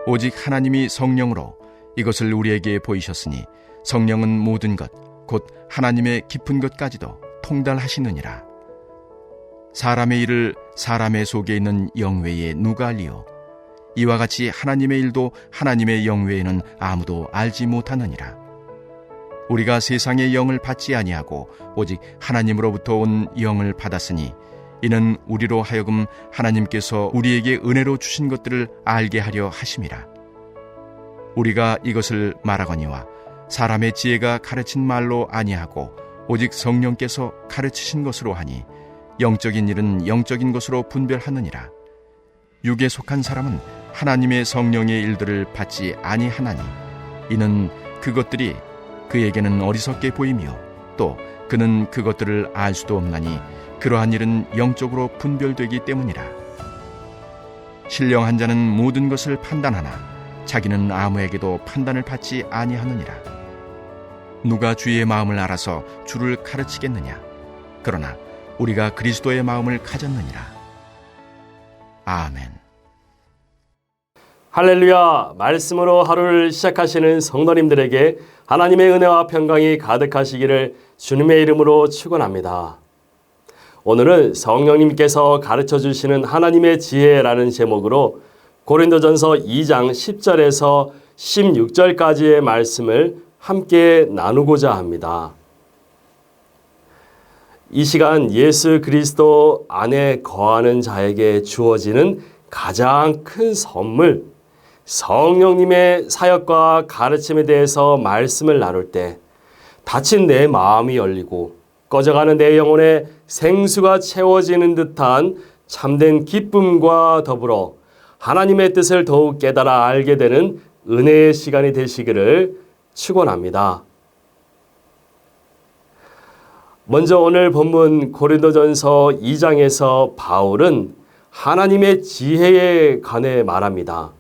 오직 하나님이 성령으로 이것을 우리에게 보이셨으니 성령은 모든 것 곧 하나님의 깊은 것까지도 통달하시느니라. 사람의 일을 사람의 속에 있는 영 외에 누가 알리요? 이와 같이 하나님의 일도 하나님의 영 외에는 아무도 알지 못하느니라. 우리가 세상의 영을 받지 아니하고 오직 하나님으로부터 온 영을 받았으니 이는 우리로 하여금 하나님께서 우리에게 은혜로 주신 것들을 알게 하려 하심이라. 우리가 이것을 말하거니와 사람의 지혜가 가르친 말로 아니하고 오직 성령께서 가르치신 것으로 하니 영적인 일은 영적인 것으로 분별하느니라. 육에 속한 사람은 하나님의 성령의 일들을 받지 아니하나니 이는 그것들이 그에게는 어리석게 보이며 또 그는 그것들을 알 수도 없나니 그러한 일은 영적으로 분별되기 때문이라. 신령한 자는 모든 것을 판단하나 자기는 아무에게도 판단을 받지 아니하느니라. 누가 주의 마음을 알아서 주를 가르치겠느냐? 그러나 우리가 그리스도의 마음을 가졌느니라. 아멘. 할렐루야. 말씀으로 하루를 시작하시는 성도님들에게 하나님의 은혜와 평강이 가득하시기를 주님의 이름으로 축원합니다. 오늘은 성령님께서 가르쳐 주시는 하나님의 지혜라는 제목으로 고린도전서 2장 10절에서 16절까지의 말씀을 함께 나누고자 합니다. 이 시간 예수 그리스도 안에 거하는 자에게 주어지는 가장 큰 선물, 성령님의 사역과 가르침에 대해서 말씀을 나눌 때 닫힌 내 마음이 열리고 꺼져가는 내 영혼에 생수가 채워지는 듯한 참된 기쁨과 더불어 하나님의 뜻을 더욱 깨달아 알게 되는 은혜의 시간이 되시기를 축원합니다. 먼저 오늘 본문 고린도전서 2장에서 바울은 하나님의 지혜에 관해 말합니다.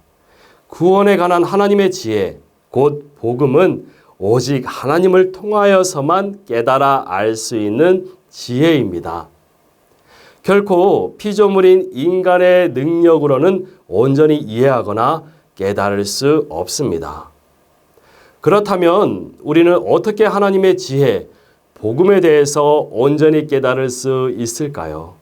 구원에 관한 하나님의 지혜, 곧 복음은 오직 하나님을 통하여서만 깨달아 알 수 있는 지혜입니다. 결코 피조물인 인간의 능력으로는 온전히 이해하거나 깨달을 수 없습니다. 그렇다면 우리는 어떻게 하나님의 지혜, 복음에 대해서 온전히 깨달을 수 있을까요?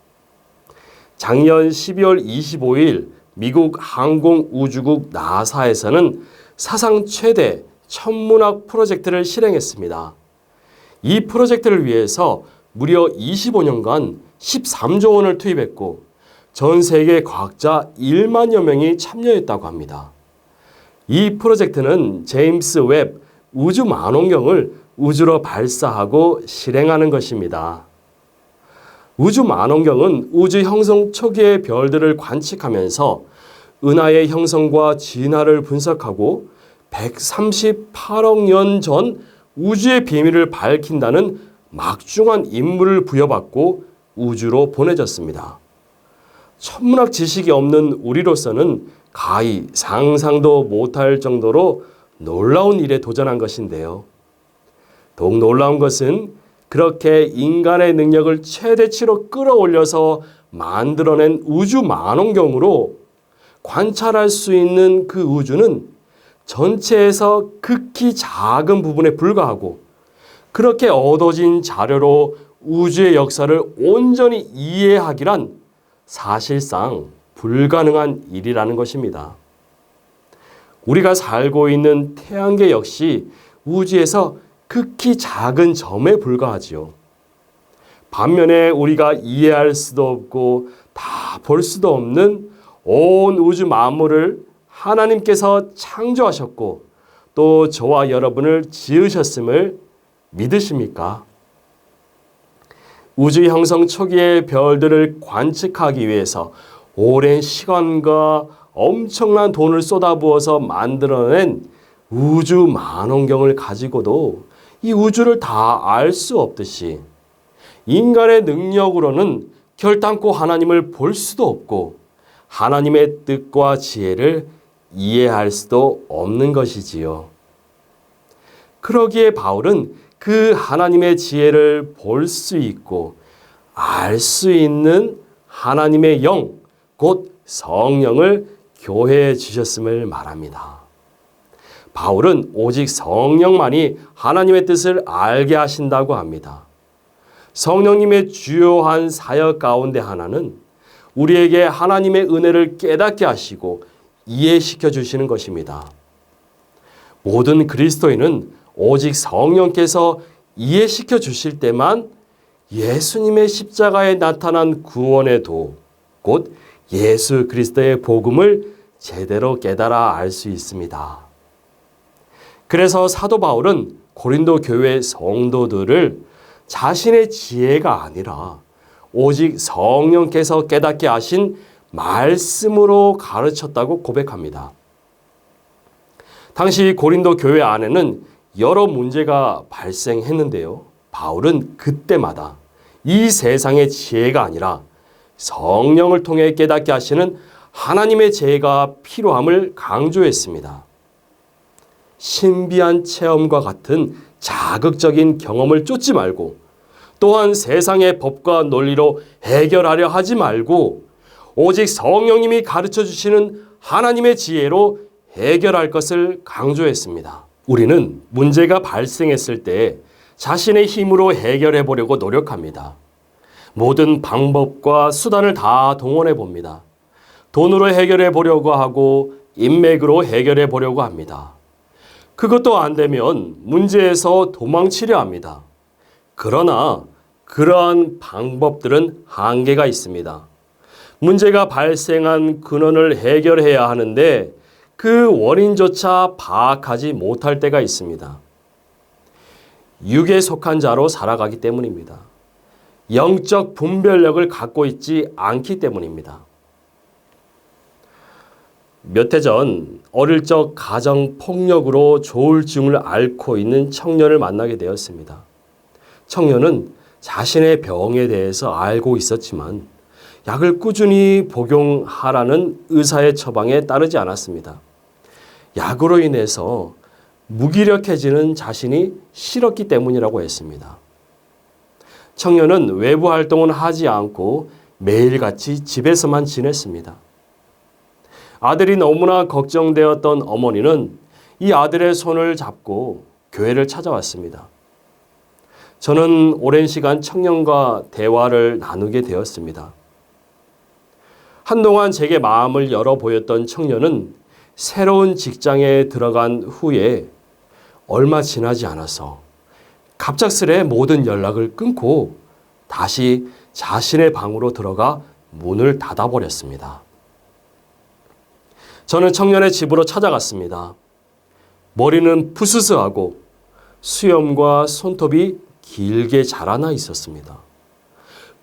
작년 12월 25일 미국 항공우주국 나사에서는 사상 최대 천문학 프로젝트를 실행했습니다. 이 프로젝트를 위해서 무려 25년간 13조 원을 투입했고 전 세계 과학자 1만여 명이 참여했다고 합니다. 이 프로젝트는 제임스 웹 우주 망원경을 우주로 발사하고 실행하는 것입니다. 우주 망원경은 우주 형성 초기의 별들을 관측하면서 은하의 형성과 진화를 분석하고 138억 년 전 우주의 비밀을 밝힌다는 막중한 임무를 부여받고 우주로 보내졌습니다. 천문학 지식이 없는 우리로서는 가히 상상도 못할 정도로 놀라운 일에 도전한 것인데요. 더욱 놀라운 것은 그렇게 인간의 능력을 최대치로 끌어올려서 만들어낸 우주 망원경으로 관찰할 수 있는 그 우주는 전체에서 극히 작은 부분에 불과하고 그렇게 얻어진 자료로 우주의 역사를 온전히 이해하기란 사실상 불가능한 일이라는 것입니다. 우리가 살고 있는 태양계 역시 우주에서 극히 작은 점에 불과하지요. 반면에 우리가 이해할 수도 없고 다 볼 수도 없는 온 우주 만물을 하나님께서 창조하셨고 또 저와 여러분을 지으셨음을 믿으십니까? 우주 형성 초기의 별들을 관측하기 위해서 오랜 시간과 엄청난 돈을 쏟아부어서 만들어낸 우주 망원경을 가지고도 이 우주를 다 알 수 없듯이 인간의 능력으로는 결단코 하나님을 볼 수도 없고 하나님의 뜻과 지혜를 이해할 수도 없는 것이지요. 그러기에 바울은 그 하나님의 지혜를 볼 수 있고 알 수 있는 하나님의 영, 곧 성령을 교회에 주셨음을 말합니다. 바울은 오직 성령만이 하나님의 뜻을 알게 하신다고 합니다. 성령님의 주요한 사역 가운데 하나는 우리에게 하나님의 은혜를 깨닫게 하시고 이해시켜 주시는 것입니다. 모든 그리스도인은 오직 성령께서 이해시켜 주실 때만 예수님의 십자가에 나타난 구원의 도, 곧 예수 그리스도의 복음을 제대로 깨달아 알 수 있습니다. 그래서 사도 바울은 고린도 교회 성도들을 자신의 지혜가 아니라 오직 성령께서 깨닫게 하신 말씀으로 가르쳤다고 고백합니다. 당시 고린도 교회 안에는 여러 문제가 발생했는데요. 바울은 그때마다 이 세상의 지혜가 아니라 성령을 통해 깨닫게 하시는 하나님의 지혜가 필요함을 강조했습니다. 신비한 체험과 같은 자극적인 경험을 쫓지 말고 또한 세상의 법과 논리로 해결하려 하지 말고 오직 성령님이 가르쳐 주시는 하나님의 지혜로 해결할 것을 강조했습니다. 우리는 문제가 발생했을 때 자신의 힘으로 해결해 보려고 노력합니다. 모든 방법과 수단을 다 동원해 봅니다. 돈으로 해결해 보려고 하고 인맥으로 해결해 보려고 합니다. 그것도 안 되면 문제에서 도망치려 합니다. 그러나 그러한 방법들은 한계가 있습니다. 문제가 발생한 근원을 해결해야 하는데 그 원인조차 파악하지 못할 때가 있습니다. 육에 속한 자로 살아가기 때문입니다. 영적 분별력을 갖고 있지 않기 때문입니다. 몇 해 전 어릴 적 가정폭력으로 조울증을 앓고 있는 청년을 만나게 되었습니다. 청년은 자신의 병에 대해서 알고 있었지만 약을 꾸준히 복용하라는 의사의 처방에 따르지 않았습니다. 약으로 인해서 무기력해지는 자신이 싫었기 때문이라고 했습니다. 청년은 외부 활동은 하지 않고 매일같이 집에서만 지냈습니다. 아들이 너무나 걱정되었던 어머니는 이 아들의 손을 잡고 교회를 찾아왔습니다. 저는 오랜 시간 청년과 대화를 나누게 되었습니다. 한동안 제게 마음을 열어 보였던 청년은 새로운 직장에 들어간 후에 얼마 지나지 않아서 갑작스레 모든 연락을 끊고 다시 자신의 방으로 들어가 문을 닫아버렸습니다. 저는 청년의 집으로 찾아갔습니다. 머리는 푸스스하고 수염과 손톱이 길게 자라나 있었습니다.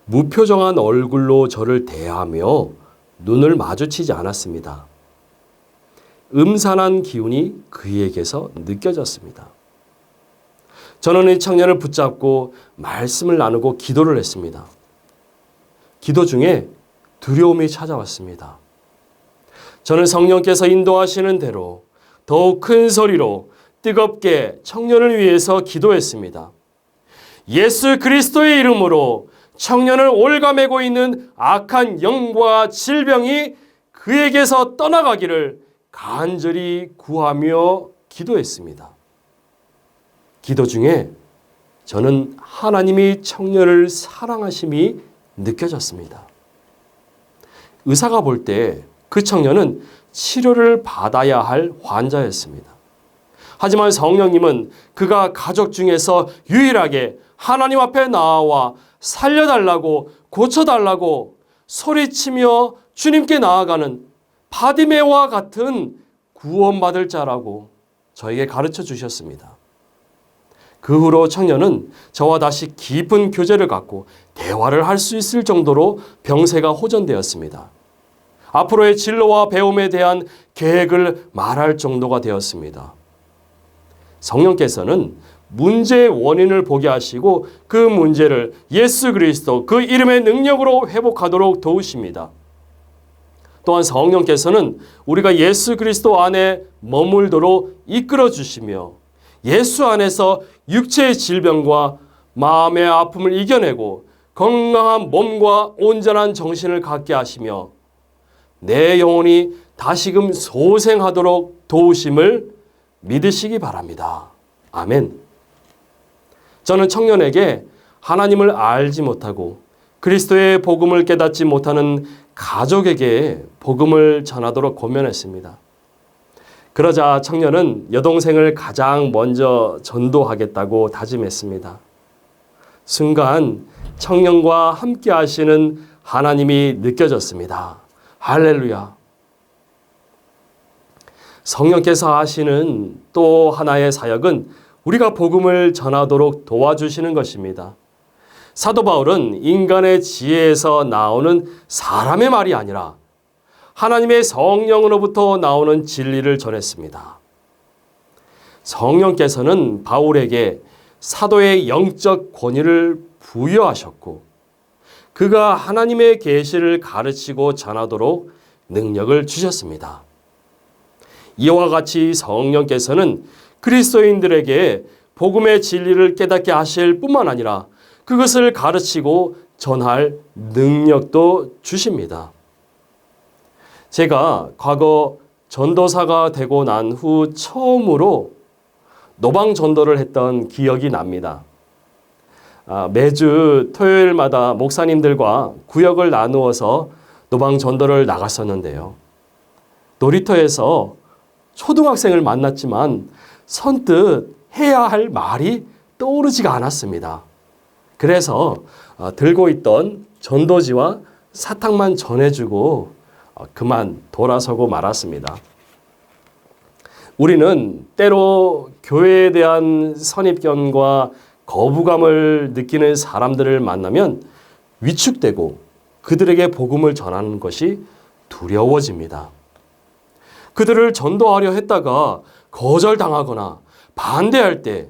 무표정한 얼굴로 저를 대하며 눈을 마주치지 않았습니다. 음산한 기운이 그에게서 느껴졌습니다. 저는 이 청년을 붙잡고 말씀을 나누고 기도를 했습니다. 기도 중에 두려움이 찾아왔습니다. 저는 성령께서 인도하시는 대로 더욱 큰 소리로 뜨겁게 청년을 위해서 기도했습니다. 예수 그리스도의 이름으로 청년을 올가매고 있는 악한 영과 질병이 그에게서 떠나가기를 간절히 구하며 기도했습니다. 기도 중에 저는 하나님이 청년을 사랑하심이 느껴졌습니다. 의사가 볼 때 그 청년은 치료를 받아야 할 환자였습니다. 하지만 성령님은 그가 가족 중에서 유일하게 하나님 앞에 나와 살려달라고 고쳐달라고 소리치며 주님께 나아가는 바디메와 같은 구원받을 자라고 저에게 가르쳐 주셨습니다. 그 후로 청년은 저와 다시 깊은 교제를 갖고 대화를 할 수 있을 정도로 병세가 호전되었습니다. 앞으로의 진로와 배움에 대한 계획을 말할 정도가 되었습니다. 성령께서는 문제의 원인을 보게 하시고 그 문제를 예수 그리스도 그 이름의 능력으로 회복하도록 도우십니다. 또한 성령께서는 우리가 예수 그리스도 안에 머물도록 이끌어 주시며 예수 안에서 육체의 질병과 마음의 아픔을 이겨내고 건강한 몸과 온전한 정신을 갖게 하시며 내 영혼이 다시금 소생하도록 도우심을 믿으시기 바랍니다. 아멘. 저는 청년에게 하나님을 알지 못하고 그리스도의 복음을 깨닫지 못하는 가족에게 복음을 전하도록 권면했습니다. 그러자 청년은 여동생을 가장 먼저 전도하겠다고 다짐했습니다. 순간 청년과 함께 하시는 하나님이 느껴졌습니다. 할렐루야. 성령께서 하시는 또 하나의 사역은 우리가 복음을 전하도록 도와주시는 것입니다. 사도 바울은 인간의 지혜에서 나오는 사람의 말이 아니라 하나님의 성령으로부터 나오는 진리를 전했습니다. 성령께서는 바울에게 사도의 영적 권위를 부여하셨고 그가 하나님의 계시를 가르치고 전하도록 능력을 주셨습니다. 이와 같이 성령께서는 그리스도인들에게 복음의 진리를 깨닫게 하실 뿐만 아니라 그것을 가르치고 전할 능력도 주십니다. 제가 과거 전도사가 되고 난 후 처음으로 노방 전도를 했던 기억이 납니다. 매주 토요일마다 목사님들과 구역을 나누어서 노방 전도를 나갔었는데요. 놀이터에서 초등학생을 만났지만 선뜻 해야 할 말이 떠오르지가 않았습니다. 그래서 들고 있던 전도지와 사탕만 전해주고 그만 돌아서고 말았습니다. 우리는 때로 교회에 대한 선입견과 거부감을 느끼는 사람들을 만나면 위축되고 그들에게 복음을 전하는 것이 두려워집니다. 그들을 전도하려 했다가 거절당하거나 반대할 때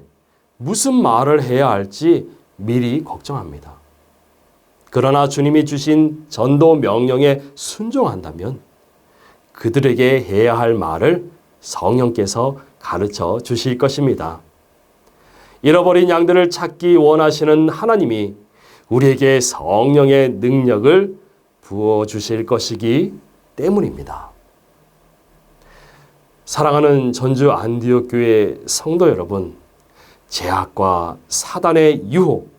무슨 말을 해야 할지 미리 걱정합니다. 그러나 주님이 주신 전도 명령에 순종한다면 그들에게 해야 할 말을 성령께서 가르쳐 주실 것입니다. 잃어버린 양들을 찾기 원하시는 하나님이 우리에게 성령의 능력을 부어주실 것이기 때문입니다. 사랑하는 전주 안디옥 교회 성도 여러분, 제약과 사단의 유혹,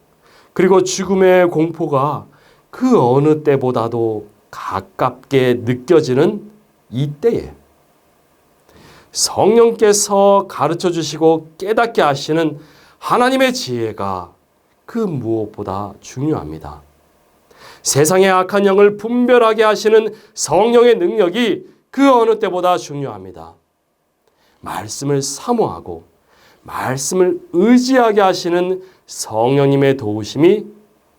그리고 죽음의 공포가 그 어느 때보다도 가깝게 느껴지는 이때에 성령께서 가르쳐 주시고 깨닫게 하시는 하나님의 지혜가 그 무엇보다 중요합니다. 세상의 악한 영을 분별하게 하시는 성령의 능력이 그 어느 때보다 중요합니다. 말씀을 사모하고 말씀을 의지하게 하시는 성령님의 도우심이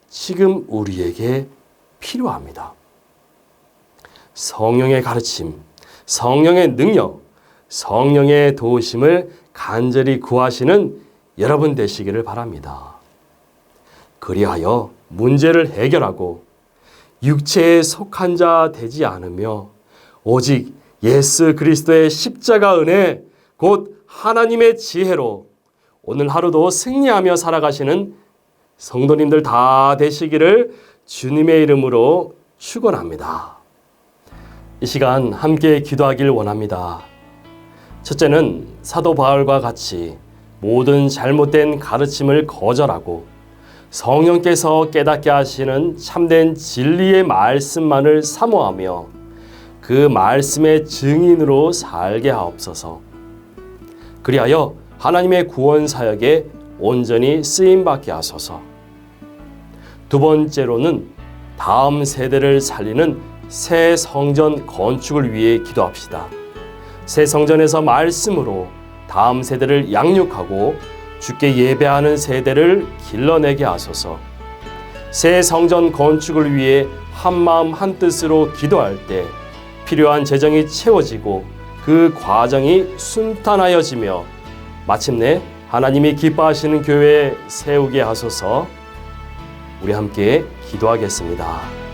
지금 우리에게 필요합니다. 성령의 가르침, 성령의 능력, 성령의 도우심을 간절히 구하시는 여러분 되시기를 바랍니다. 그리하여 문제를 해결하고 육체에 속한 자 되지 않으며 오직 예수 그리스도의 십자가 은혜 곧 하나님의 지혜로 오늘 하루도 승리하며 살아가시는 성도님들 다 되시기를 주님의 이름으로 축원합니다. 이 시간 함께 기도하길 원합니다. 첫째는 사도 바울과 같이 모든 잘못된 가르침을 거절하고 성령께서 깨닫게 하시는 참된 진리의 말씀만을 사모하며 그 말씀의 증인으로 살게 하옵소서. 그리하여 하나님의 구원 사역에 온전히 쓰임받게 하소서. 두 번째로는 다음 세대를 살리는 새 성전 건축을 위해 기도합시다. 새 성전에서 말씀으로 다음 세대를 양육하고 주께 예배하는 세대를 길러내게 하소서. 새 성전 건축을 위해 한마음 한뜻으로 기도할 때 필요한 재정이 채워지고 그 과정이 순탄하여지며 마침내 하나님이 기뻐하시는 교회 세우게 하소서. 우리 함께 기도하겠습니다.